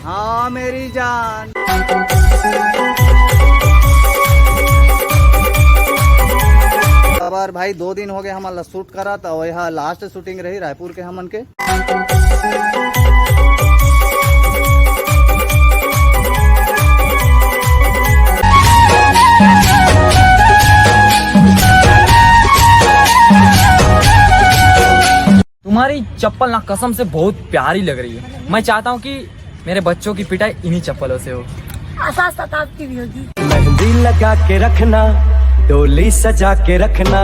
हाँ मेरी जान। अब भाई 2 दिन हो गए हमारा शूट करा था, यह लास्ट शूटिंग रही रायपुर के हमन के। तुम्हारी चप्पल ना कसम से बहुत प्यारी लग रही है। मैं चाहता हूँ कि मेरे बच्चों की पिटाई इन्हीं चप्पलों से हो। आपकी भी होगी। मेहंदी लगा के रखना, डोली सजा के रखना।